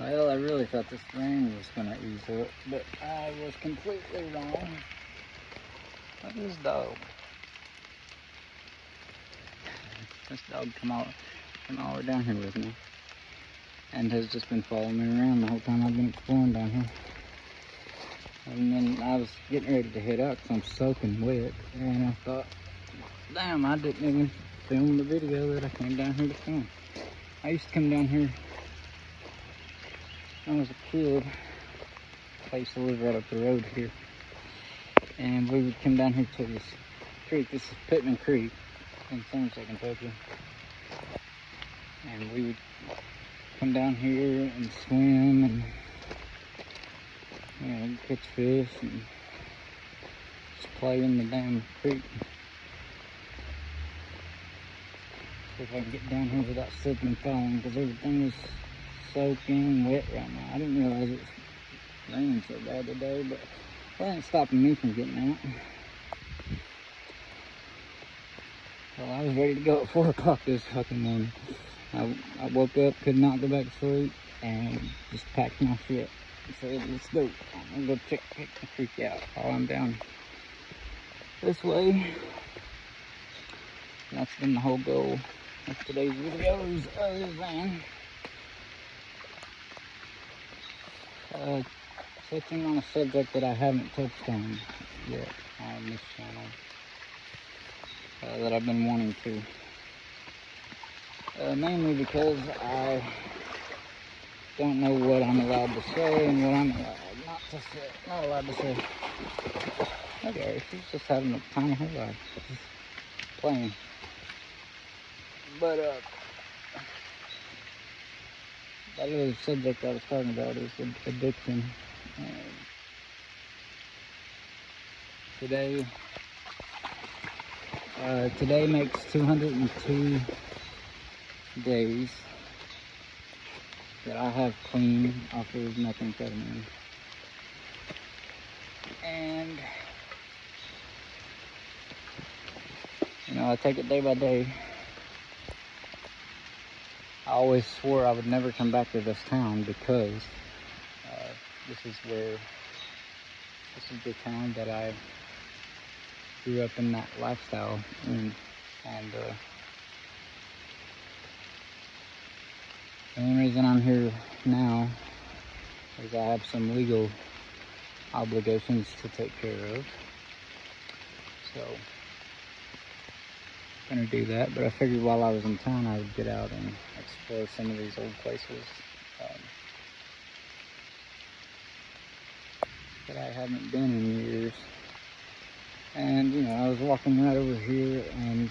Well, I really thought this rain was gonna ease up, but I was completely wrong. Look at this dog. This dog came all the way down here with me, and has just been following me around the whole time I've been exploring down here. And then I was getting ready to head out because I'm soaking wet, and I thought, damn, I didn't even film the video that I came down here to film. I used to come down here when I was a kid. I used to live right up the road here, and we would come down here to this creek. This is Pittman Creek in Somerset, Kentucky, and we would come down here and swim and, you know, catch fish and just play in the damn creek. See if I can get down here without slipping and falling, because everything is soaking wet right now. I didn't realize it was raining so bad today, but it ain't stopping me from getting out. Well, I was ready to go at 4 o'clock this fucking morning. I woke up, could not go back to sleep, and just packed my shit and said, let's go. I'm gonna go check the creek out while I'm down this way. And that's been the whole goal of today's videos, other than touching on a subject that I haven't touched on yet on this channel, that I've been wanting to. Mainly because I don't know what I'm allowed to say and what I'm not allowed to say. Look at her, she's just having a time of her life, just playing. But that other subject I was talking about is addiction. Today makes 202 days that I have clean off of methamphetamine. And, you know, I take it day by day. I always swore I would never come back to this town because this is the town that I grew up in, that lifestyle in. And the only reason I'm here now is I have some legal obligations to take care of. So I'm gonna do that, but I figured while I was in town I would get out and explore some of these old places that I haven't been in years. And, you know, I was walking right over here and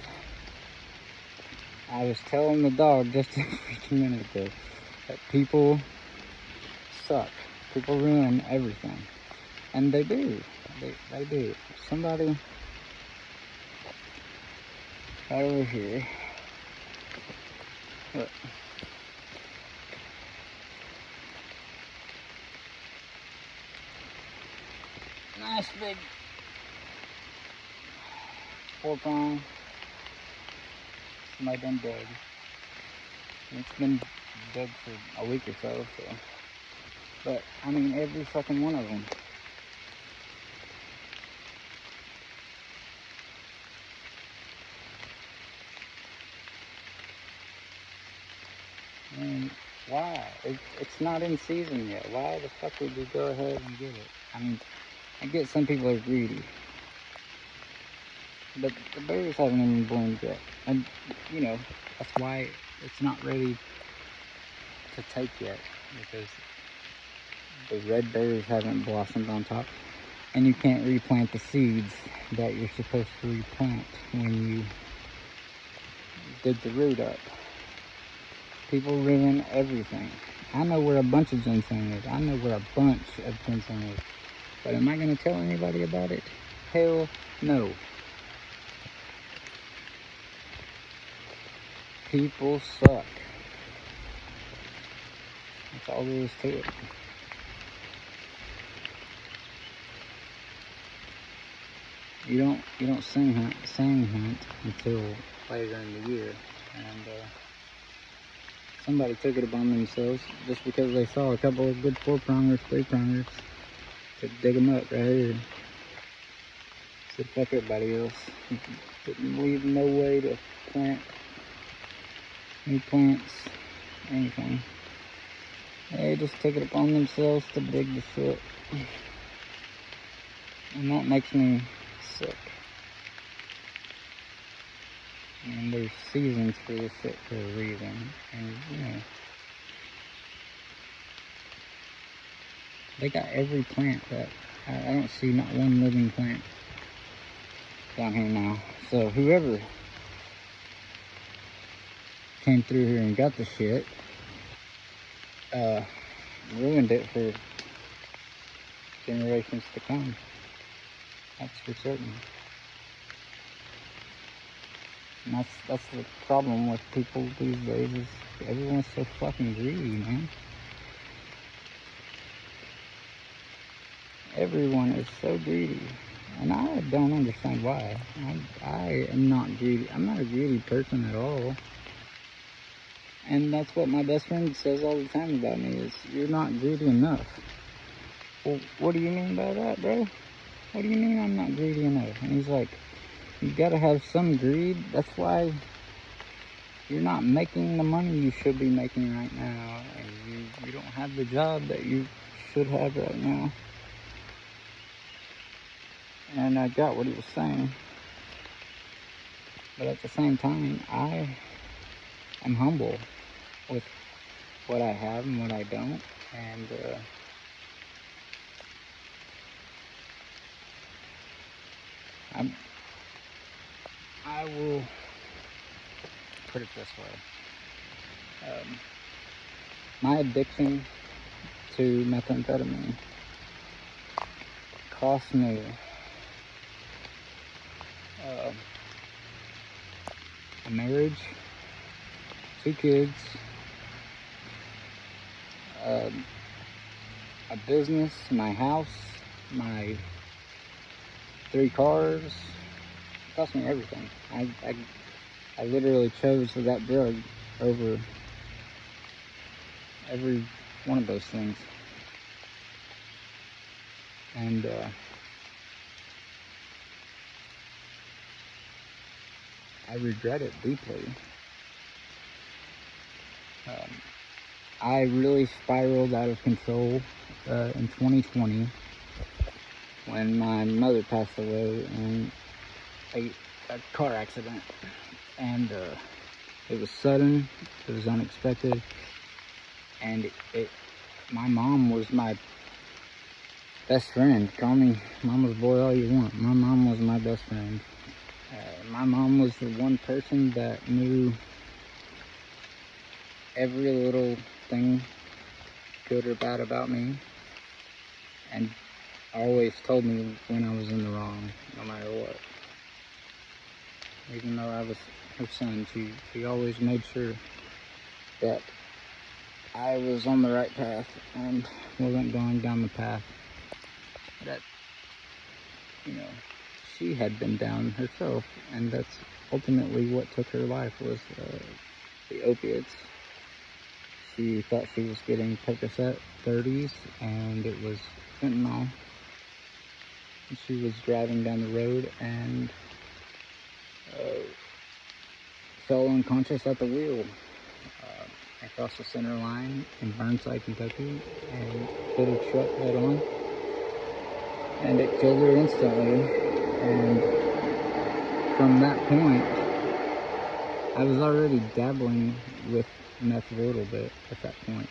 I was telling the dog just a freaking minute ago that people suck. People ruin everything. And they do. They do. Somebody right over here. Look. Nice big 4-prong. Somebody done dug. It's been dug for a week or so. But, I mean, every fucking one of them. I mean, why? It's not in season yet. Why the fuck would you go ahead and get it? I mean, I get some people are greedy. But the berries haven't even bloomed yet. And, you know, that's why it's not ready to take yet. Because the red berries haven't blossomed on top. And you can't replant the seeds that you're supposed to replant when you dig the root up. People ruin everything. I know where a bunch of ginseng is. I know where a bunch of ginseng is. But am I going to tell anybody about it? Hell no. People suck. That's all there is to it. You don't sang hunt until later in the year, and somebody took it upon themselves just because they saw a couple of good 4-prongers, 3-prongers to dig them up right here. Said fuck everybody else. Didn't leave no way to plant new plants, anything. They just took it upon themselves to dig the shit. And that makes me sick. I mean, there's seasons for this shit for a reason. And, you know, they got every plant that I don't see not one living plant down here now. So whoever came through here and got the shit, ruined it for generations to come. That's for certain. And that's the problem with people these days, is everyone's so fucking greedy, man. Everyone is so greedy. And I don't understand why. I am not greedy. I'm not a greedy person at all. And that's what my best friend says all the time about me, is you're not greedy enough. Well, what do you mean by that, bro? What do you mean I'm not greedy enough? And he's like, you gotta have some greed. That's why you're not making the money you should be making right now. And you don't have the job that you should have right now. And I got what he was saying. But at the same time, I am humble with what I have and what I don't. And I will put it this way. My addiction to methamphetamine cost me a marriage, 2 kids, a business, my house, my 3 cars. It cost me everything. I literally chose that drug over every one of those things. And I regret it deeply. I really spiraled out of control in 2020 when my mother passed away in a car accident. And it was sudden, it was unexpected, and my mom was my best friend. Call me mama's boy all you want. My mom was my best friend. My mom was the one person that knew every little thing, good or bad, about me, and always told me when I was in the wrong, no matter what. Even though I was her son, she always made sure that I was on the right path and wasn't going down the path that, you know, she had been down herself. And that's ultimately what took her life, was the opiates. She thought she was getting Percocet 30s, and it was fentanyl. She was driving down the road and fell unconscious at the wheel across the center line in Burnside, Kentucky, and hit a truck head on. And it killed her instantly. And from that point, I was already dabbling with meth a little bit at that point.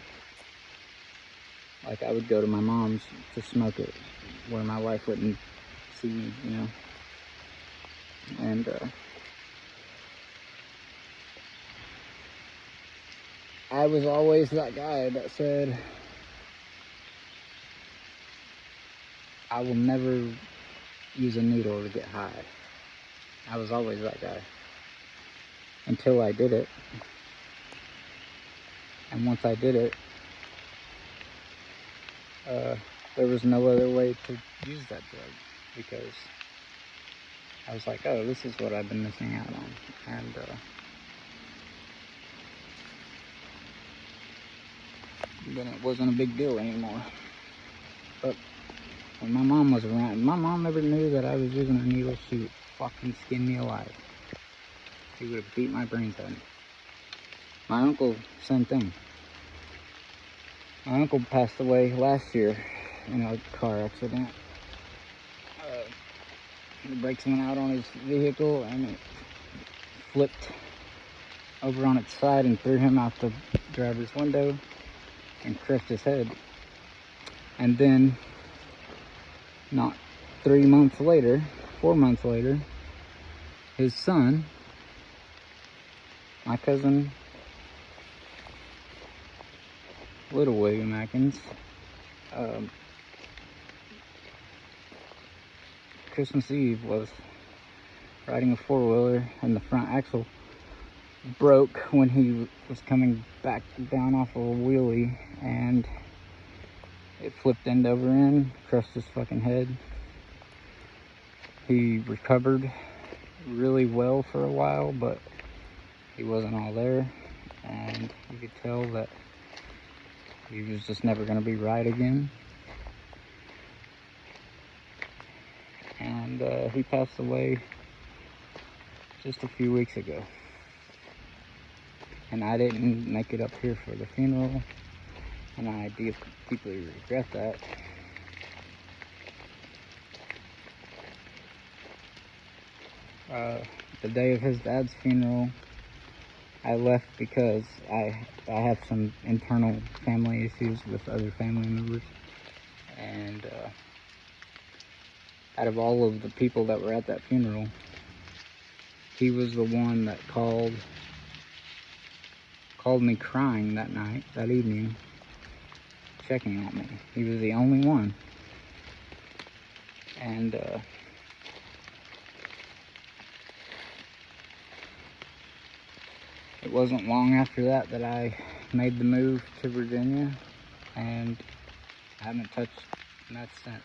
Like, I would go to my mom's to smoke it where my wife wouldn't see me, you know. And I was always that guy that said, I will never use a needle to get high. I was always that guy. Until I did it. And once I did it, there was no other way to use that drug, because I was like, oh, this is what I've been missing out on. And then it wasn't a big deal anymore. But when my mom was around, if my mom ever knew that I was using a needle, she would fucking skin me alive. She would have beat my brains out. My uncle, same thing. My uncle passed away last year in a car accident. The brakes went out on his vehicle and it flipped over on its side and threw him out the driver's window and crushed his head. And then, not 3 months later, 4 months later, his son, my cousin, Little William Atkins, Christmas Eve was riding a four-wheeler and the front axle broke when he was coming back down off of a wheelie, and it flipped end over end, crushed his fucking head. He recovered really well for a while, but he wasn't all there, and you could tell that he was just never going to be right again. And he passed away just a few weeks ago. And I didn't make it up here for the funeral, and I deeply regret that. The day of his dad's funeral, I left because I have some internal family issues with other family members, and out of all of the people that were at that funeral, he was the one that called me crying that night, that evening, checking on me. He was the only one. And it wasn't long after that that I made the move to Virginia, and I haven't touched meth since.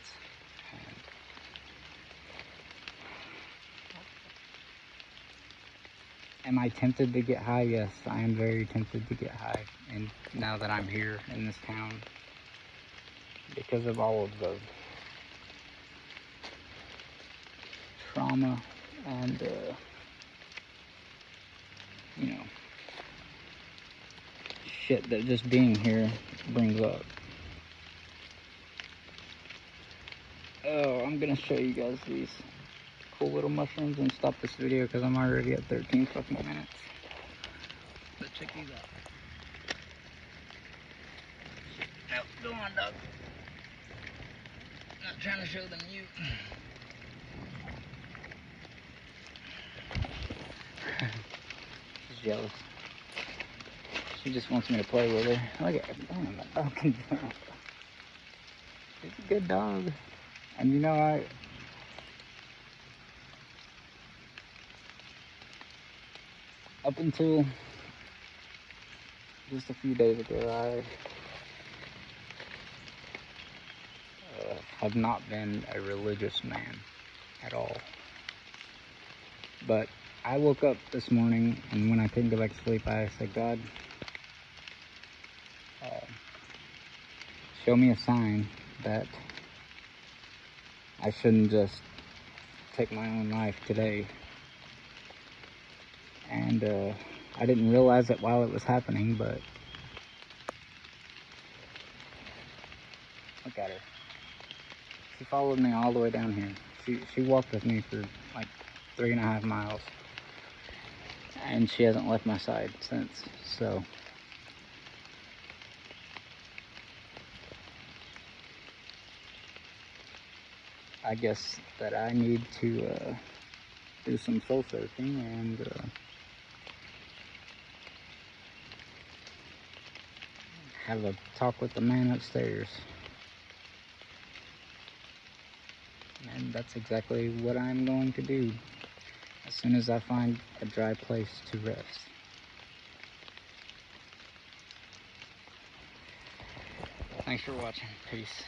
And am I tempted to get high? Yes, I am very tempted to get high. And now that I'm here in this town, because of all of the trauma and, you know, shit that just being here brings up. Oh, I'm gonna show you guys these cool little mushrooms and stop this video because I'm already at 13 fucking minutes. But check these out. Nope, go on, dog. Not trying to show them you. She's jealous. She just wants me to play with her. Look at her. Damn, that dog can jump. She's a good dog. And you know, up until just a few days ago, I have not been a religious man at all. But I woke up this morning, and when I couldn't go back to sleep, I said, God, show me a sign that I shouldn't just take my own life today. And I didn't realize it while it was happening, but look at her. She followed me all the way down here. She walked with me for like 3.5 miles, and she hasn't left my side since. So I guess that I need to do some soul searching and have a talk with the man upstairs. And that's exactly what I'm going to do as soon as I find a dry place to rest. Thanks for watching. Peace.